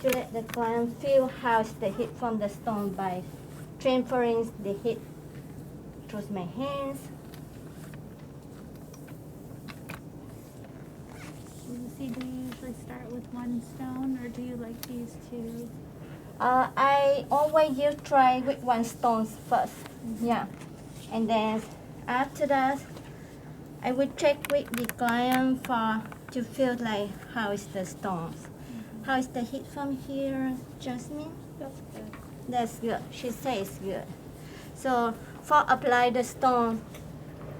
to let the client feel how the heat from the stone by transferring the heat through my hands. Lucie, do you usually start with one stone, or do you like these two? I always try with one stone first, yeah, and then after that, I will check with the client for to feel like how is the stones, how is the heat from here, Jasmine? That's good. That's good. She says good. So for apply the stone,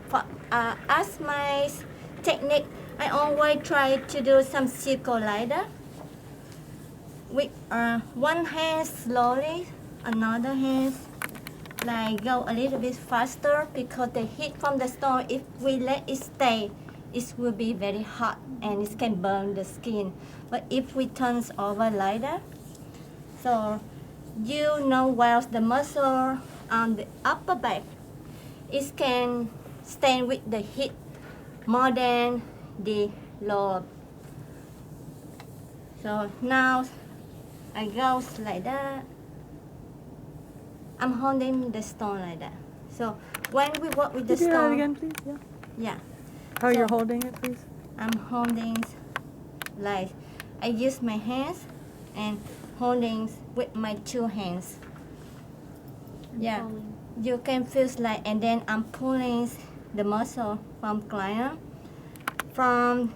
for as my technique, I always try to do some circle like that. With one hand slowly, another hand like go a little bit faster because the heat from the stone, if we let it stay, it will be very hot and it can burn the skin. But if we turn over like that, so you know well the muscle on the upper back, it can stand with the heat more than the lower. So now I go like that. I'm holding the stone like that. So when we work with the Could you do that stone, again, please? Yeah. yeah, How you're So- holding it, please? I'm holding like I use my hands and holding with my two hands. And Yeah, pulling. you can feel like, and then I'm pulling the muscle from client from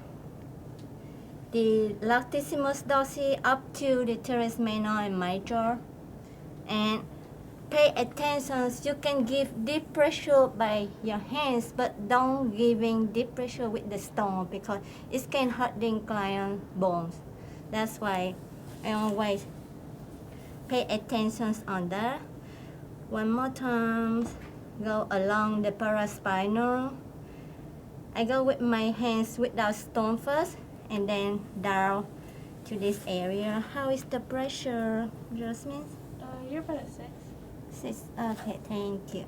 the latissimus dorsi up to the teres minor and major, and pay attention. You can give deep pressure by your hands, but don't giving deep pressure with the stone because it can hurt the client bones. That's why I always pay attention on that. One more time, go along the paraspinal. I go with my hands without stone first, and then down to this area. How is the pressure, Jasmine? You're about at 6. Okay, thank you.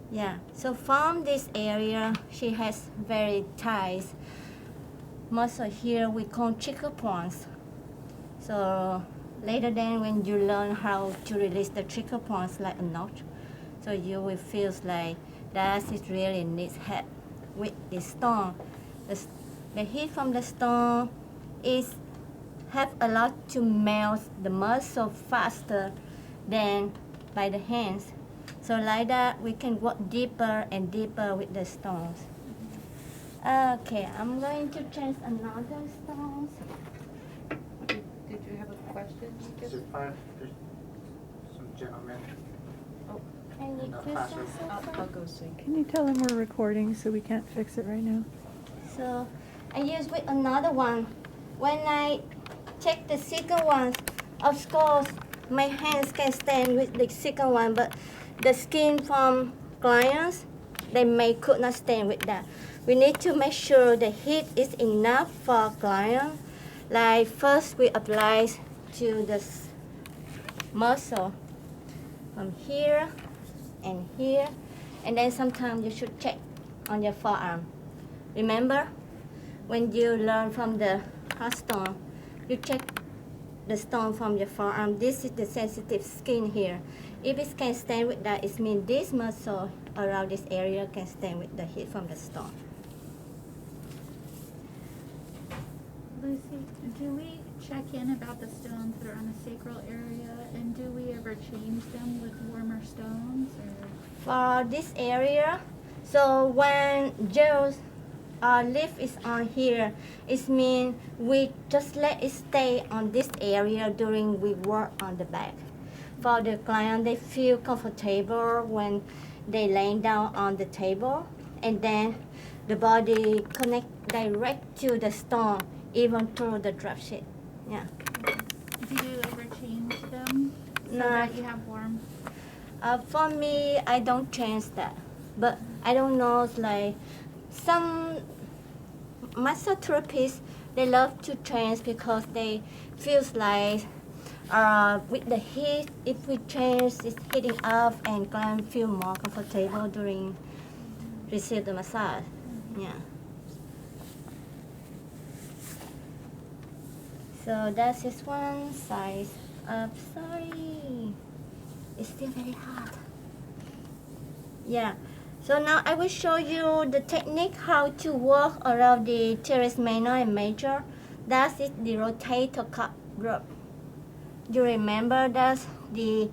Yeah, so from this area, she has very tight muscle here we call trigger points. So later then when you learn how to release the trigger points like a knot, so you will feel like that it really needs help with the stone. The heat from the stone is have a lot to melt the muscle faster than by the hands. So like that, we can work deeper and deeper with the stones. Okay, I'm going to change another stones. Did you have a question? Is it fine? There's some gentlemen. Any No, questions? I'll go see. Can you tell them we're recording so we can't fix it right now? So I use with another one. When I check the second one, of course, my hands can stand with the second one, but the skin from clients, they could not stand with that. We need to make sure the heat is enough for client. Like first we apply to the muscle from here and here, and then sometimes you should check on your forearm. Remember, when you learn from the hot stone, you check the stone from your forearm. This is the sensitive skin here. If it can stand with that, it means this muscle around this area can stand with the heat from the stone. Lucie, do we check in about the stones that are on the sacral area, and do we ever change them with warmer stones? Or? For this area, so when gels leaf is on here, it means we just let it stay on this area during we work on the back. For the client, they feel comfortable when they lay down on the table, and then the body connect direct to the stone, even through the drop sheet. Yeah. Do you ever change them so No. that you have warm? For me, I don't change that, but I don't know, like some massage therapists, they love to change because they feels like with the heat, if we change, it's heating up and client feel more comfortable during receive the massage. Yeah. So that's just one side up. Sorry, it's still very hot. Yeah. So now I will show you the technique how to work around the teres minor and major. That is the rotator cuff group. You remember that's the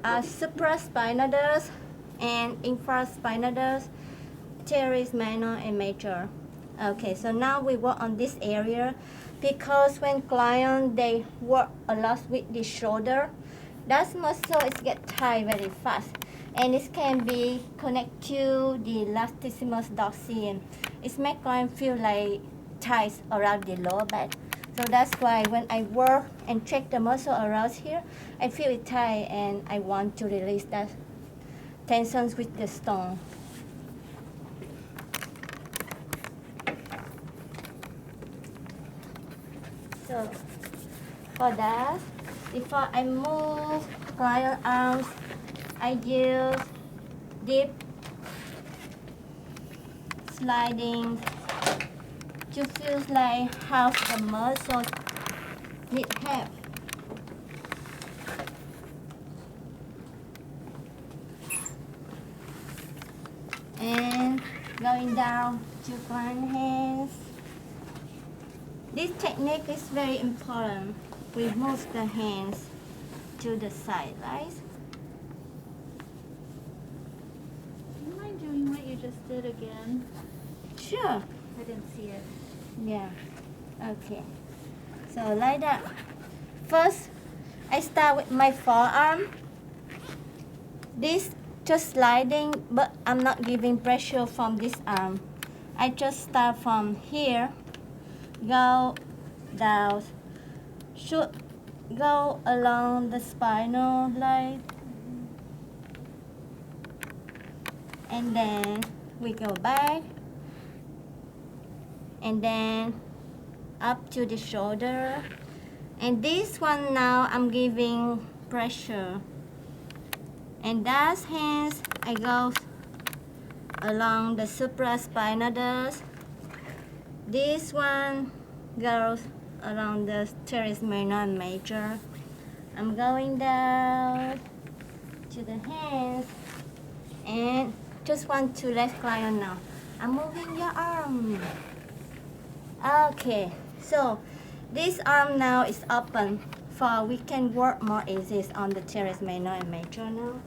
supraspinatus and infraspinatus, teres minor and major. Okay, so now we work on this area because when clients they work a lot with the shoulder, that muscle is get tight very fast, and it can be connected to the latissimus dorsi, and it make client feel like tight around the lower back. So that's why when I work and check the muscle around here, I feel it tight and I want to release that tensions with the stone. So for that, before I move client arms, I use deep sliding to feel like how the muscles need help. And going down to client hands. This technique is very important. We move the hands to the side, right? Do you mind doing what you just did again? Sure. I didn't see it. Yeah. Okay. So like that. First, I start with my forearm. This just sliding, but I'm not giving pressure from this arm. I just start from here, go down, should go along the spinal line, and then we go back, and then up to the shoulder. And this one now I'm giving pressure. And that hands I go along the supraspinatus. This one goes along the teres minor and major. I'm going down to the hands and just want to let client know I'm moving your arm. Okay, so this arm now is open for we can work more easy on the teres minor and major now.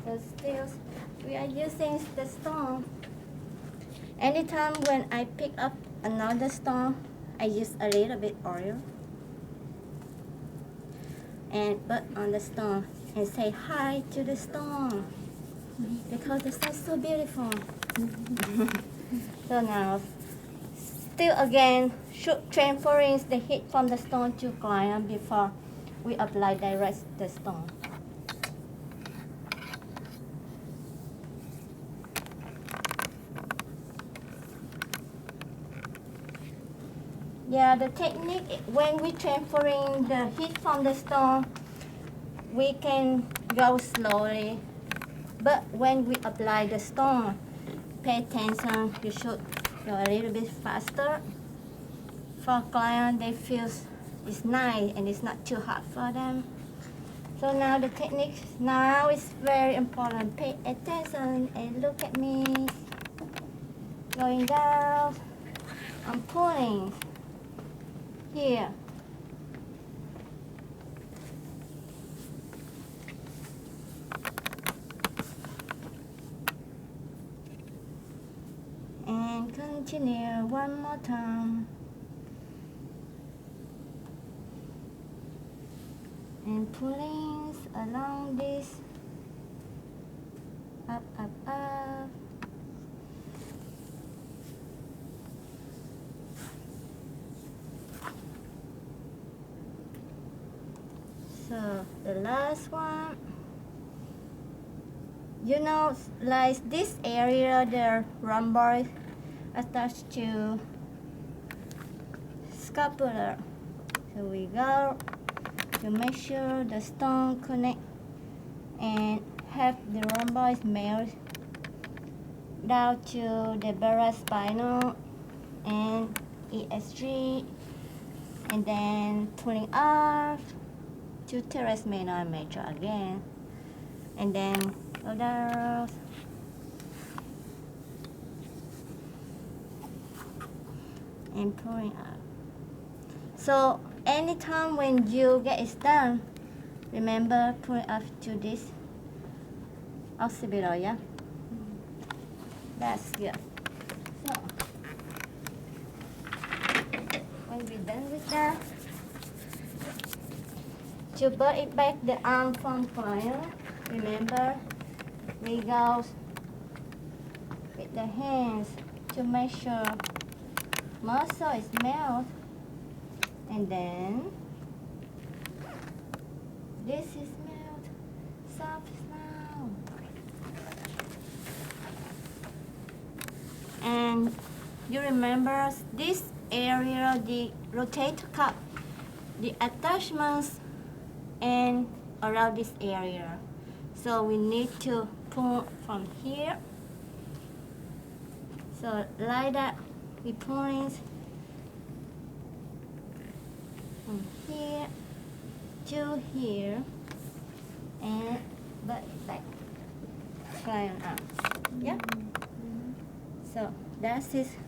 So still we are using the stone. Anytime when I pick up another stone, I use a little bit oil and put on the stone and say hi to the stone because the stone is so beautiful. So now, still again, should transferring the heat from the stone to client before we apply direct the stone. Yeah, the technique when we transferring the heat from the stone, we can go slowly. But when we apply the stone, pay attention. You should go a little bit faster. For client, they feel it's nice and it's not too hot for them. So now the technique now is very important. Pay attention and look at me. Going down, I'm pulling. Here. And continue one more time. And pulling along this. Up, up, up. So the last one, you know, like this area, the rhomboid attached to scapula. So we go to make sure the stone connect and have the rhomboid melt down to the paraspinal ESG, and then pulling off to teres minor and major again, and then go down, and pulling up. So anytime when you get it done, remember pulling up to this occipital, yeah? That's good. So when we're done with that, to put it back the arm from fire, remember we go with the hands to make sure muscle is melt, and then this is melt, soft now. And you remember this area, the rotator cuff, the attachments and around this area. So we need to pull from here. So like that, we point from here to here and but back, climb up. Yeah. So that is